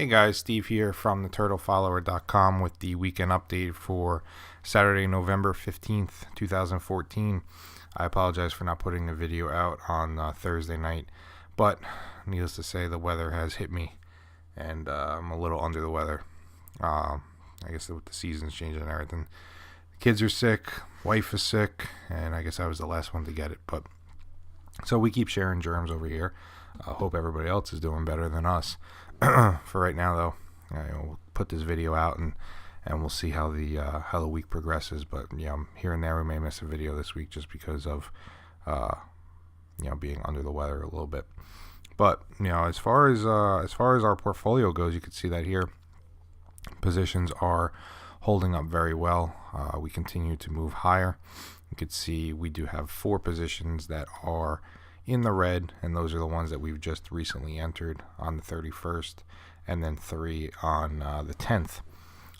Hey guys, Steve here from theturtlefollower.com with the weekend update for Saturday, November 15th, 2014. I apologize for not putting a video out on Thursday night, but needless to say, the weather has hit me and I'm a little under the weather. I guess with the seasons changing and everything. The kids are sick, wife is sick, and I guess I was the last one to get it. But so we keep sharing germs over here. Hope everybody else is doing better than us. For right now, though, we'll put this video out and we'll see how the week progresses. But here and there we may miss a video this week just because of being under the weather a little bit. But as far as our portfolio goes, you can see that here positions are holding up very well. We continue to move higher. You can see we do have 4 positions that are in the red, and those are the ones that we've just recently entered on the 31st, and then 3 on the 10th.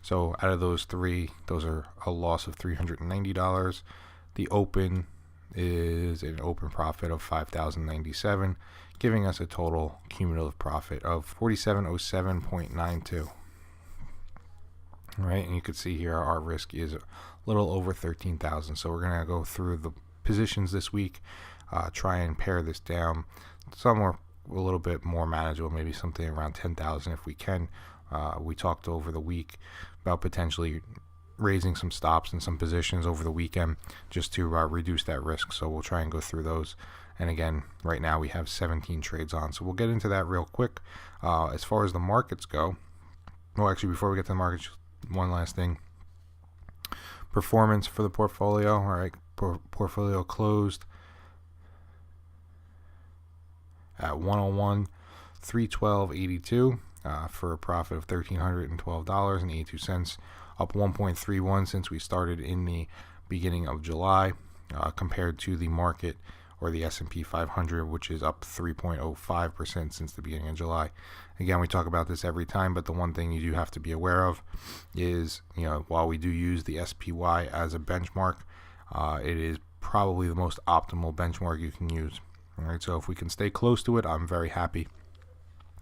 So out of those 3, those are a loss of $390. The open is an open profit of $5,097, giving us a total cumulative profit of $4707.92. All right, and you can see here our risk is a little over 13,000. So we're gonna go through the positions this week. Try and pare this down somewhere a little bit more manageable, maybe something around 10,000 if we can. We talked over the week about potentially raising some stops and some positions over the weekend just to reduce that risk. So we'll try and go through those. And again, right now we have 17 trades on. So we'll get into that real quick. As far as the markets go, well, actually, before we get to the markets, one last thing. Performance for the portfolio. All right, portfolio closed at 101,312.82 for a profit of $1,312.82, up 1.31 since we started in the beginning of July, compared to the market or the S&P 500, which is up 3.05% since the beginning of July. Again, we talk about this every time, but the one thing you do have to be aware of is, while we do use the SPY as a benchmark, it is probably the most optimal benchmark you can use. All right, so if we can stay close to it, I'm very happy.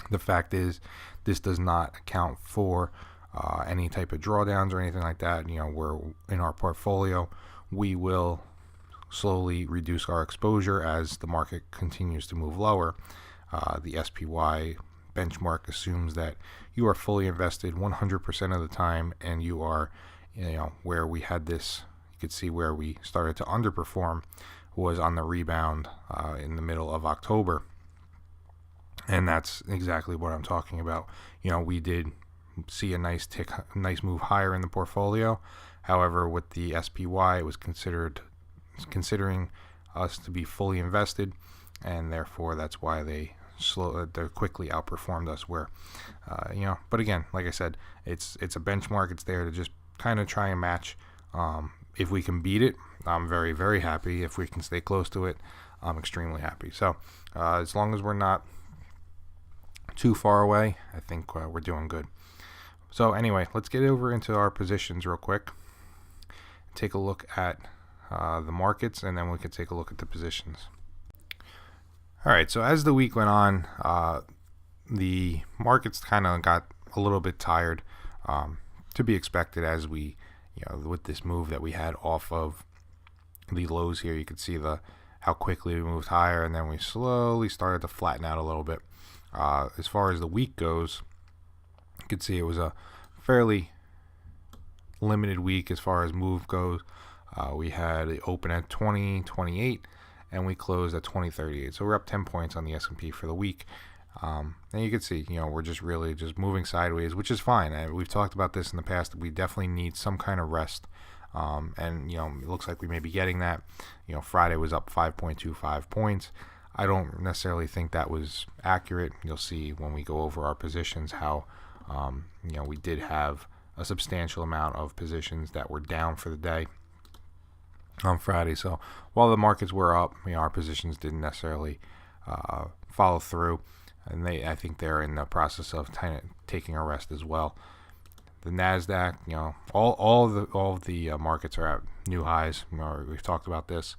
The fact is, this does not account for any type of drawdowns or anything like that. We're in our portfolio. We will slowly reduce our exposure as the market continues to move lower. The SPY benchmark assumes that you are fully invested 100% of the time, and you are, where we had this, you could see where we started to underperform was on the rebound in the middle of October, and that's exactly what I'm talking about. We did see a nice move higher in the portfolio. However, with the SPY, it was considering us to be fully invested, and therefore that's why they quickly outperformed us. Where but again, like I said, it's a benchmark. It's there to just kind of try and match. If we can beat it, I'm very, very happy. If we can stay close to it, I'm extremely happy. So as long as we're not too far away, I think we're doing good. So anyway, let's get over into our positions real quick. Take a look at the markets, and then we can take a look at the positions. All right, so as the week went on, the markets kind of got a little bit tired, to be expected, as we with this move that we had off of the lows here. You could see how quickly we moved higher, and then we slowly started to flatten out a little bit. As far as the week goes, you could see it was a fairly limited week as far as move goes. We had it open at 2028 and we closed at 2038. So we're up 10 points on the S&P for the week. And you can see, we're just really just moving sideways, which is fine. And we've talked about this in the past. We definitely need some kind of rest. And it looks like we may be getting that. Friday was up 5.25 points. I don't necessarily think that was accurate. You'll see when we go over our positions how we did have a substantial amount of positions that were down for the day on Friday. So while the markets were up, our positions didn't necessarily follow through, and I think they're in the process of taking a rest as well. The Nasdaq, all of the markets are at new highs. We've talked about this,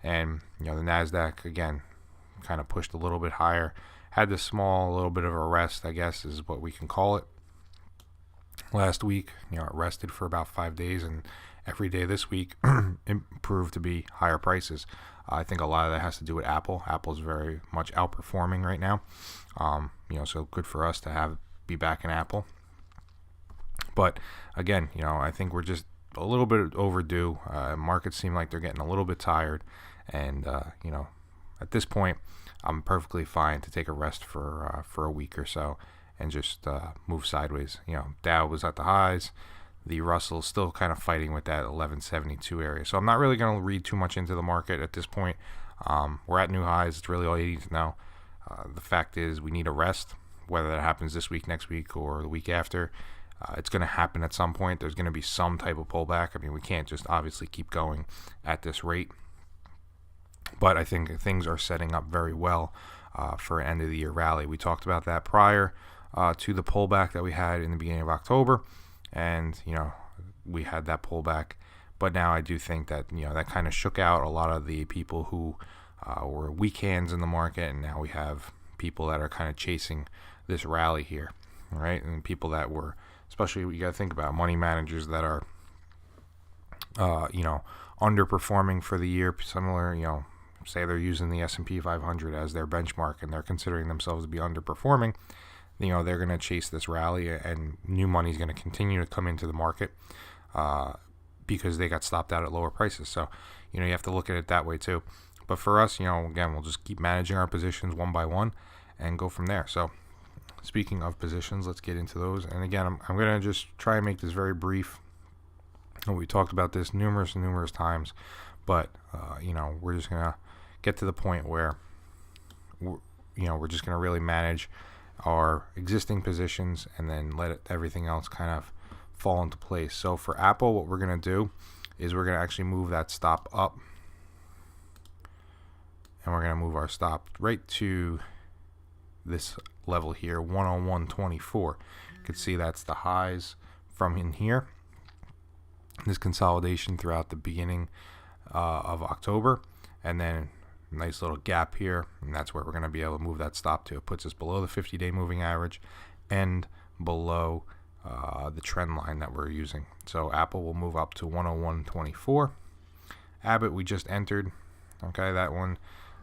and the Nasdaq again kind of pushed a little bit higher. had this small little bit of a rest, I guess is what we can call it. Last week, it rested for about 5 days, and every day this week it proved to be higher prices. I think a lot of that has to do with Apple. Apple's very much outperforming right now. So good for us to be back in Apple. But again, I think we're just a little bit overdue. Markets seem like they're getting a little bit tired, and at this point, I'm perfectly fine to take a rest for a week or so and just move sideways. Dow was at the highs. The Russell's still kind of fighting with that 1172 area. So I'm not really going to read too much into the market at this point. We're at new highs. It's really all you need to know. The fact is we need a rest, whether that happens this week, next week, or the week after. It's going to happen at some point. There's going to be some type of pullback. I mean, we can't just obviously keep going at this rate. But I think things are setting up very well for an end of the year rally. We talked about that prior to the pullback that we had in the beginning of October. And, we had that pullback. But now I do think that, that kind of shook out a lot of the people who were weak hands in the market. And now we have people that are kind of chasing this rally here, right? And people that were, especially you got to think about money managers that are, underperforming for the year, similar, say they're using the S&P 500 as their benchmark and they're considering themselves to be underperforming. They're going to chase this rally, and new money is going to continue to come into the market because they got stopped out at lower prices. So, you have to look at it that way too. But for us, again, we'll just keep managing our positions one by one and go from there. So, speaking of positions, let's get into those. And again, I'm going to just try and make this very brief. We talked about this numerous times, but we're just going to get to the point where we're just going to really manage our existing positions and then let everything else kind of fall into place. So for Apple, what we're going to do is we're going to actually move that stop up, and we're going to move our stop right to this level here, 101.24. You can see that's the highs from in here. This consolidation throughout the beginning of October, and then nice little gap here, and that's where we're going to be able to move that stop to. It puts us below the 50-day moving average and below the trend line that we're using. So Apple will move up to 101.24. Abbott we just entered. Okay, that one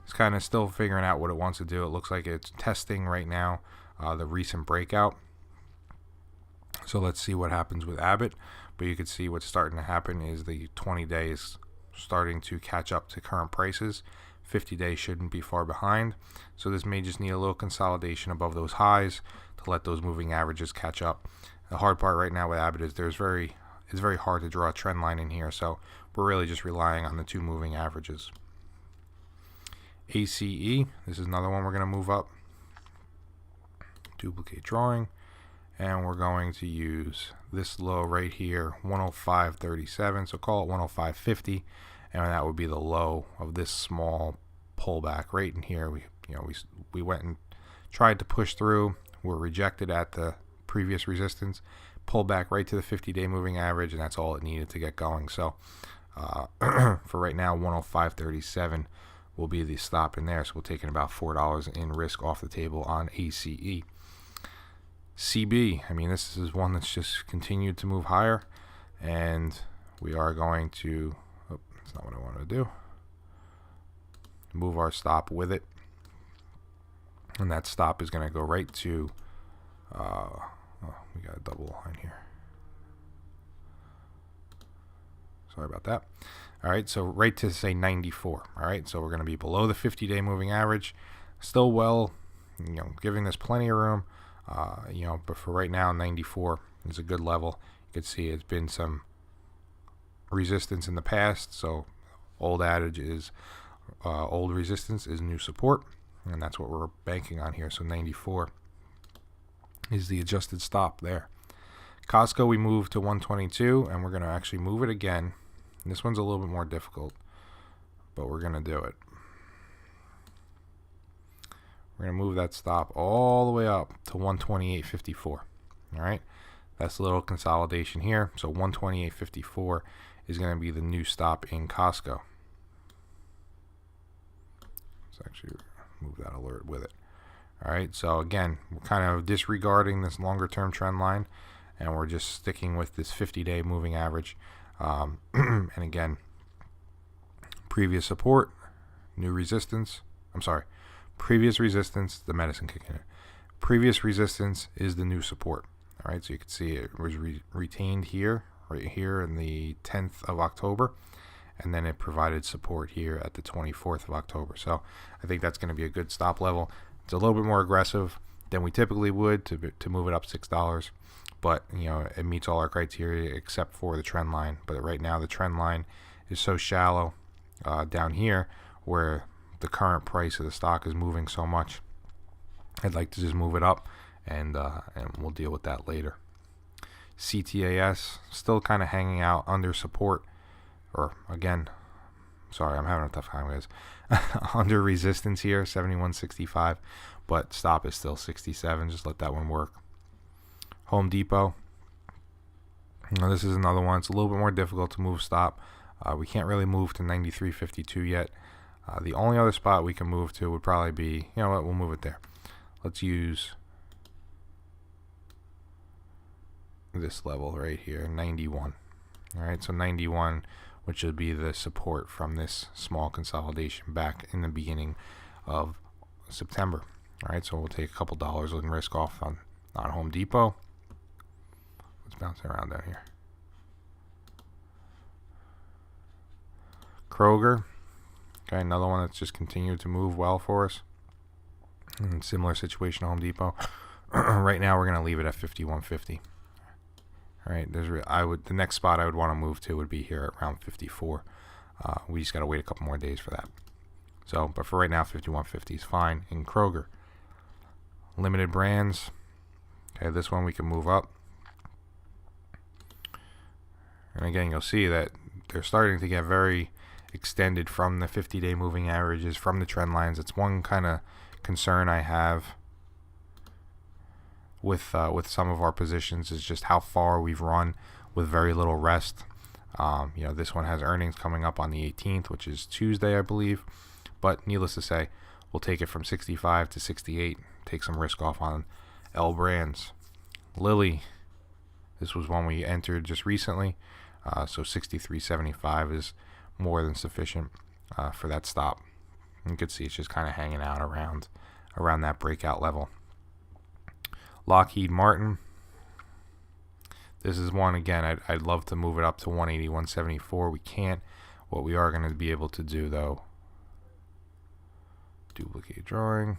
is kind of still figuring out what it wants to do. It looks like it's testing right now the recent breakout. So let's see what happens with Abbott. But you can see what's starting to happen is the 20 days starting to catch up to current prices. 50 days shouldn't be far behind. So this may just need a little consolidation above those highs to let those moving averages catch up. The hard part right now with Abbott is it's very hard to draw a trend line in here. So we're really just relying on the two moving averages. ACE, this is another one we're going to move up. Duplicate drawing. And we're going to use this low right here, 105.37. So call it 105.50. And that would be the low of this small pullback right in here. We went and tried to push through. We're rejected at the previous resistance. Pulled back right to the 50-day moving average, and that's all it needed to get going. So for right now, 105.37 will be the stop in there. So we're taking about $4 in risk off the table on ACE. CB, I mean, this is one that's just continued to move higher, and we are going to, that's not what I wanted to do, move our stop with it, and that stop is going to go right to, we got a double line here. Sorry about that. All right, so right to say 94. All right, so we're going to be below the 50-day moving average, still well, giving this plenty of room. But for right now, 94 is a good level. You can see it's been some resistance in the past. So old adage is old resistance is new support, and that's what we're banking on here. So 94 is the adjusted stop there. Costco, we moved to 122, and we're going to actually move it again. And this one's a little bit more difficult, but we're going to do it. We're going to move that stop all the way up to 128.54. All right. That's a little consolidation here. So 128.54 is going to be the new stop in Costco. Let's actually move that alert with it. All right, so again, we're kind of disregarding this longer term trend line, and we're just sticking with this 50-day moving average. And again, previous support, new resistance. I'm sorry, previous resistance, the medicine kicking in. Previous resistance is the new support. All right, so you can see it was retained here, right here in the 10th of October, and then it provided support here at the 24th of October. So I think that's going to be a good stop level. It's a little bit more aggressive than we typically would to move it up $6, but you know, it meets all our criteria except for the trend line. But right now the trend line is so shallow down here where the current price of the stock is moving so much. I'd like to just move it up, and we'll deal with that later. CTAS still kind of hanging out under support, or again, sorry, I'm having a tough time, guys. Under resistance here, 71.65, but stop is still 67. Just let that one work. Home Depot. Now this is another one. It's a little bit more difficult to move stop. We can't really move to 93.52 yet. The only other spot we can move to would probably be, you know what, we'll move it there. Let's use this level right here, 91. All right, so 91, which would be the support from this small consolidation back in the beginning of September. All right, so we'll take a couple dollars and risk off on Home Depot. Let's bounce around down here. Kroger, okay, another one that's just continued to move well for us. Similar situation to Home Depot. Right now we're going to leave it at 51.50. All right, the next spot I would want to move to would be here at around 54. We just got to wait a couple more days for that. So, but for right now, 51.50 is fine. In Kroger, limited brands. Okay, this one we can move up. And again, you'll see that they're starting to get very extended from the 50-day moving averages, from the trend lines. It's one kind of concern I have with some of our positions, is just how far we've run with very little rest. You know, this one has earnings coming up on the 18th, which is Tuesday, I believe. But needless to say, we'll take it from 65 to 68. Take some risk off on L Brands. Lilly, this was one we entered just recently. So 63.75 is more than sufficient for that stop. You can see it's just kind of hanging out around that breakout level. Lockheed Martin. This is one, again, I'd love to move it up to 180, 174. We can't. What we are going to be able to do, though, duplicate drawing,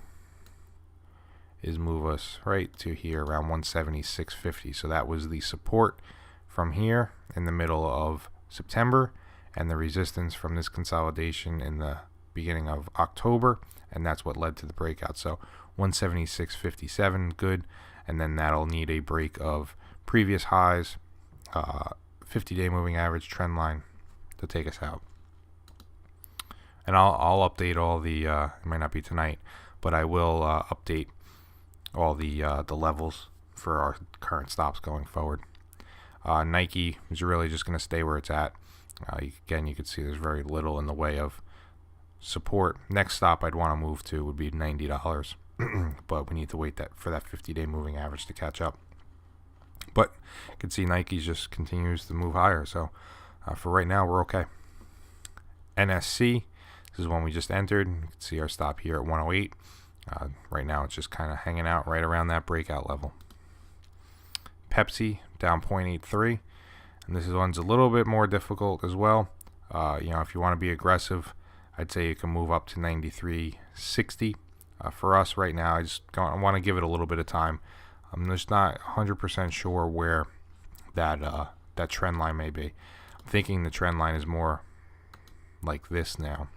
is move us right to here around 176.50. So that was the support from here in the middle of September, and the resistance from this consolidation in the beginning of October, and that's what led to the breakout. So 176.57, good, and then that'll need a break of previous highs, 50-day moving average trend line to take us out. And I'll update all the it might not be tonight, but I will update all the levels for our current stops going forward. Nike is really just going to stay where it's at. Again, you can see there's very little in the way of support. Next stop I'd want to move to would be $90, but we need to wait for that 50-day moving average to catch up. But you can see Nike just continues to move higher. So for right now, we're okay. NSC, this is one we just entered. You can see our stop here at 108. Right now, it's just kind of hanging out right around that breakout level. Pepsi, down 0.83. And this one's a little bit more difficult as well. You know, if you want to be aggressive, I'd say you can move up to 93.60. For us right now, I want to give it a little bit of time. I'm just not 100% sure where that trend line may be. I'm thinking the trend line is more like this now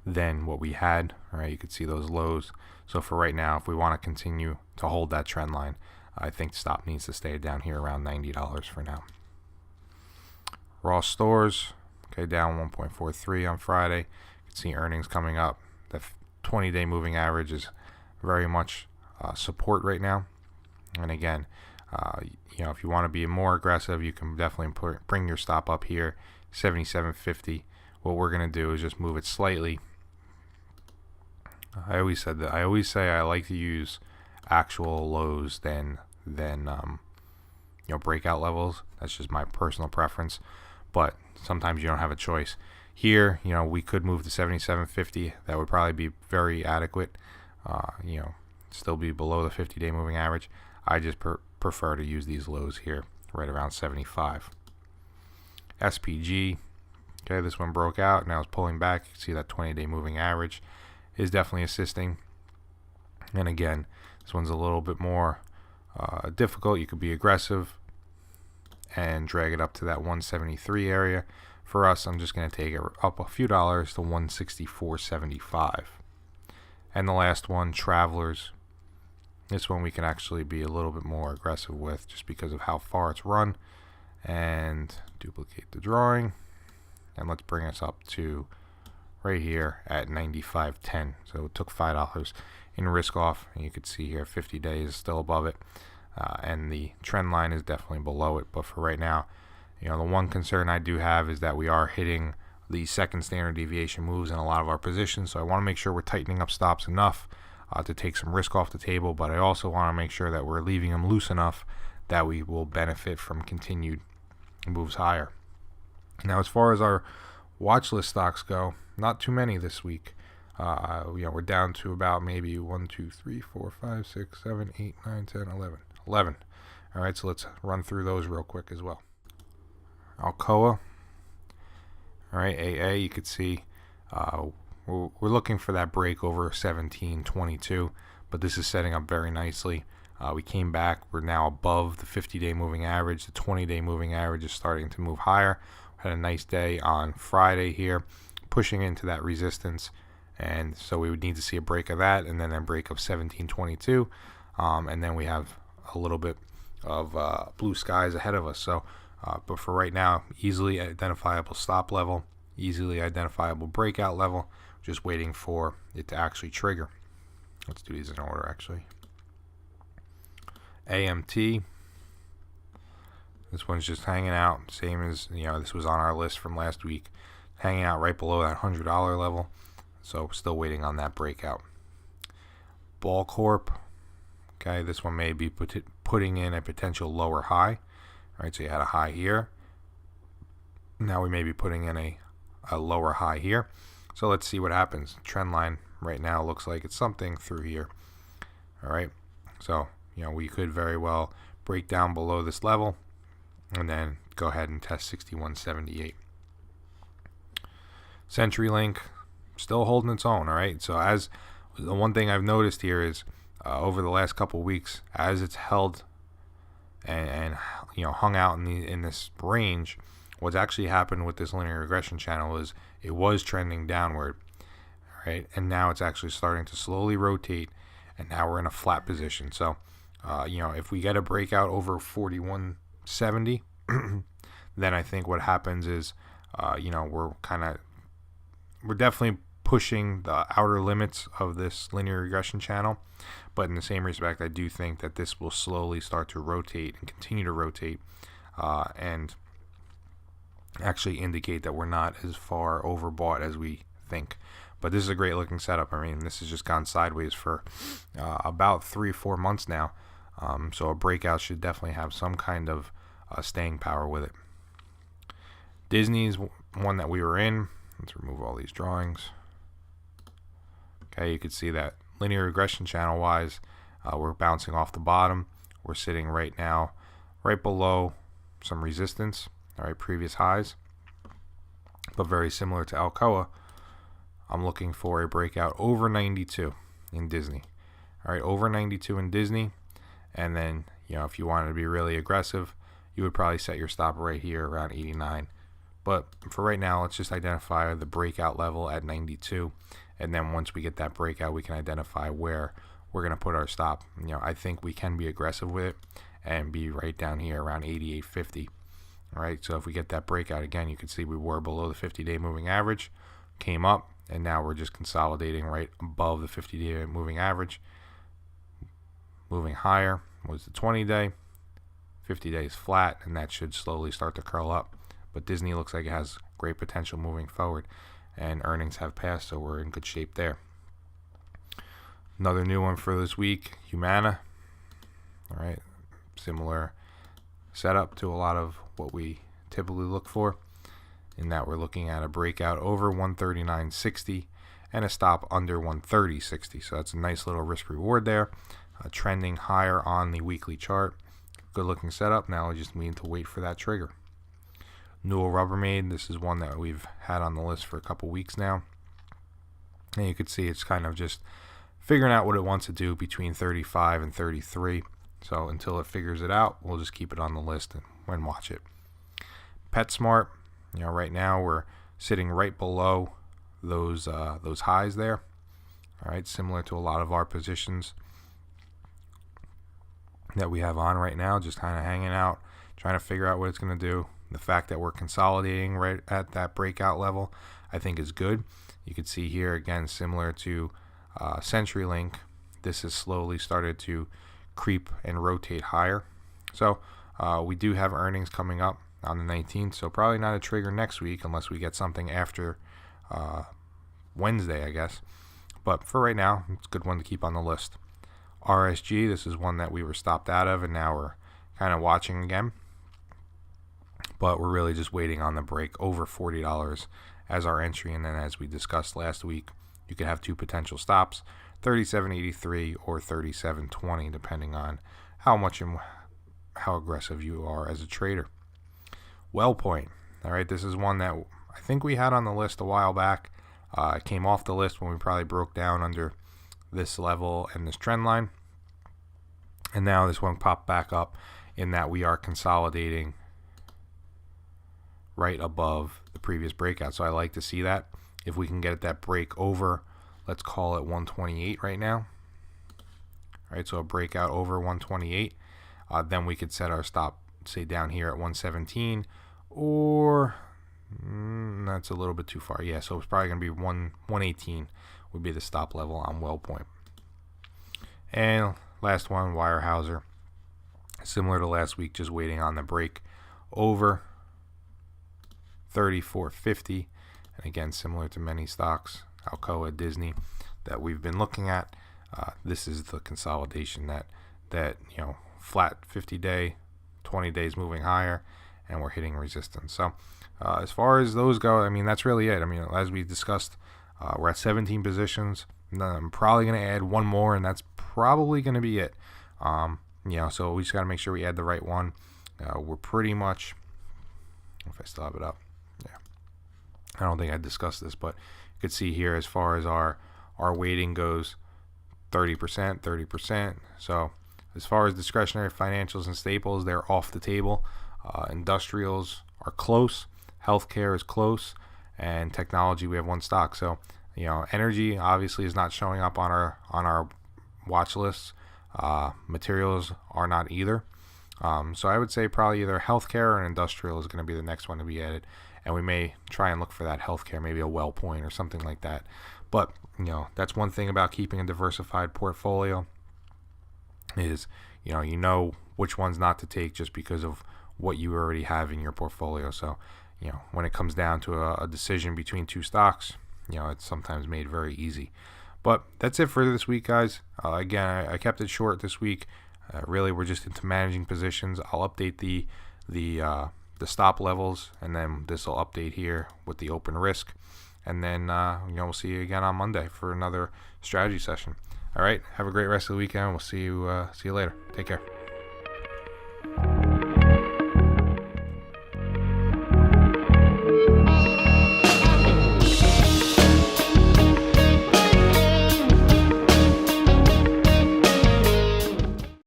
than what we had. All right, you can see those lows. So for right now, if we want to continue to hold that trend line, I think the stop needs to stay down here around $90 for now. Ross Stores, okay, down 1.43 on Friday. You can see earnings coming up. The 20-day moving average is very much support right now. And again, you know, if you want to be more aggressive, you can definitely bring your stop up here, 77.50. What we're going to do is just move it slightly I always said that. I always say I like to use actual lows than breakout levels. That's just my personal preference. But sometimes you don't have a choice. Here, we could move to 77.50. That would probably be very adequate. Still be below the 50-day moving average. I just prefer to use these lows here, right around 75. SPG. Okay, this one broke out. Now it's pulling back. You can see that 20-day moving average is definitely assisting. And again, this one's a little bit more difficult. You could be aggressive and drag it up to that 173 area. For us, I'm just going to take it up a few dollars to 164.75. And the last one, Travelers. This one we can actually be a little bit more aggressive with just because of how far it's run. And duplicate the drawing. And let's bring us up to right here at 95.10. So it took $5 in risk off. And you can see here 50 days still above it. And the trend line is definitely below it. But for right now, the one concern I do have is that we are hitting the second standard deviation moves in a lot of our positions. So I want to make sure we're tightening up stops enough to take some risk off the table. But I also want to make sure that we're leaving them loose enough that we will benefit from continued moves higher. Now, as far as our watch list stocks go, not too many this week. We're down to about maybe 1, 2, 3, 4, 5, 6, 7, 8, 9, 10, 11. All right, so let's run through those real quick as well. Alcoa. All right, AA, you could see we're looking for that break over 17.22, but this is setting up very nicely. We came back. We're now above the 50-day moving average. The 20-day moving average is starting to move higher. Had a nice day on Friday here, pushing into that resistance, and so we would need to see a break of that, and then a break of 17.22, and then we have a little bit of blue skies ahead of us. So, but for right now, easily identifiable stop level, easily identifiable breakout level. Just waiting for it to actually trigger. Let's do these in order, actually. AMT. This one's just hanging out, same as this was on our list from last week, hanging out right below that $100 level. So still waiting on that breakout. Ball Corp. Okay, this one may be putting in a potential lower high. All right, so you had a high here. Now we may be putting in a lower high here. So let's see what happens. Trend line right now looks like it's something through here. All right, so we could very well break down below this level and then go ahead and test 61.78. CenturyLink still holding its own. All right, so as the one thing I've noticed here is over the last couple of weeks, as it's held and hung out in this range, what's actually happened with this linear regression channel is it was trending downward, right? And now it's actually starting to slowly rotate, and now we're in a flat position. So, if we get a breakout over 41.70, then I think what happens is, we're definitely pushing the outer limits of this linear regression channel. But in the same respect, I do think that this will slowly start to rotate and continue to rotate, and actually indicate that we're not as far overbought as we think. But this is a great looking setup. I mean, this has just gone sideways for about 3-4 months now. So a breakout should definitely have some kind of staying power with it. Disney's one that we were in. Let's remove all these drawings. Okay, you can see that linear regression channel wise, we're bouncing off the bottom. We're sitting right now right below some resistance. All right, previous highs, but very similar to Alcoa, I'm looking for a breakout over 92 in Disney. All right, over 92 in Disney, and then if you wanted to be really aggressive, you would probably set your stop right here around 89. But for right now, let's just identify the breakout level at 92, and then once we get that breakout, we can identify where we're going to put our stop. I think we can be aggressive with it and be right down here around 88.50. All right, so if we get that breakout again, you can see we were below the 50-day moving average, came up, and now we're just consolidating right above the 50-day moving average. Moving higher was the 20-day, 50 days flat, and that should slowly start to curl up. But Disney looks like it has great potential moving forward, and earnings have passed, so we're in good shape there. Another new one for this week, Humana. All right, similar setup to a lot of what we typically look for, in that we're looking at a breakout over 139.60 and a stop under 130.60. So that's a nice little risk reward there, trending higher on the weekly chart. Good looking setup. Now we just need to wait for that trigger. Newell Rubbermaid, this is one that we've had on the list for a couple weeks now, and you can see it's kind of just figuring out what it wants to do between 35 and 33. So until it figures it out, we'll just keep it on the list and watch it. PetSmart, right now we're sitting right below those highs there. All right, similar to a lot of our positions that we have on right now, just kind of hanging out, trying to figure out what it's going to do. The fact that we're consolidating right at that breakout level, I think is good. You can see here again, similar to CenturyLink, this has slowly started to creep and rotate higher. So we do have earnings coming up on the 19th, so probably not a trigger next week unless we get something after Wednesday, I guess. But for right now, it's a good one to keep on the list. RSG, this is one that we were stopped out of, and now we're kind of watching again. But we're really just waiting on the break over $40 as our entry, and then as we discussed last week, you could have two potential stops, $37.83 or $37.20, depending on how much and how aggressive you are as a trader. WellPoint, all right, this is one that I think we had on the list a while back. It came off the list when we probably broke down under this level and this trend line, and now this one popped back up, in that we are consolidating right above the previous breakout. So I like to see that. If we can get that break over, let's call it 128 right now. All right, so a breakout over 128, then we could set our stop, say down here at 117, or that's a little bit too far. Yeah, so it's probably going to be 118 would be the stop level on WellPoint. And last one, Weyerhaeuser. Similar to last week, just waiting on the break over 34.50. And again, similar to many stocks, Alcoa, Disney, that we've been looking at, this is the consolidation that flat 50-day, 20 days moving higher, and we're hitting resistance. So as far as those go, I mean, that's really it. I mean, as we discussed, we're at 17 positions. I'm probably going to add one more, and that's probably going to be it. So we just got to make sure we add the right one. We're pretty much, if I still have it up, yeah. I don't think I discussed this, but you could see here as far as our weighting goes, 30%, 30%. So as far as discretionary financials and staples, they're off the table. Industrials are close. Healthcare is close. And technology, we have one stock. So, energy obviously is not showing up on our watch lists. Materials are not either. So I would say probably either healthcare or industrial is going to be the next one to be added. And we may try and look for that healthcare, maybe a WellPoint or something like that. But, that's one thing about keeping a diversified portfolio is, you know which ones not to take just because of what you already have in your portfolio. So, when it comes down to a decision between two stocks, it's sometimes made very easy. But that's it for this week, guys. Again, I kept it short this week. Really, we're just into managing positions. I'll update the stop levels, and then this will update here with the open risk. And then, we'll see you again on Monday for another strategy session. All right, have a great rest of the weekend. We'll see you later. Take care.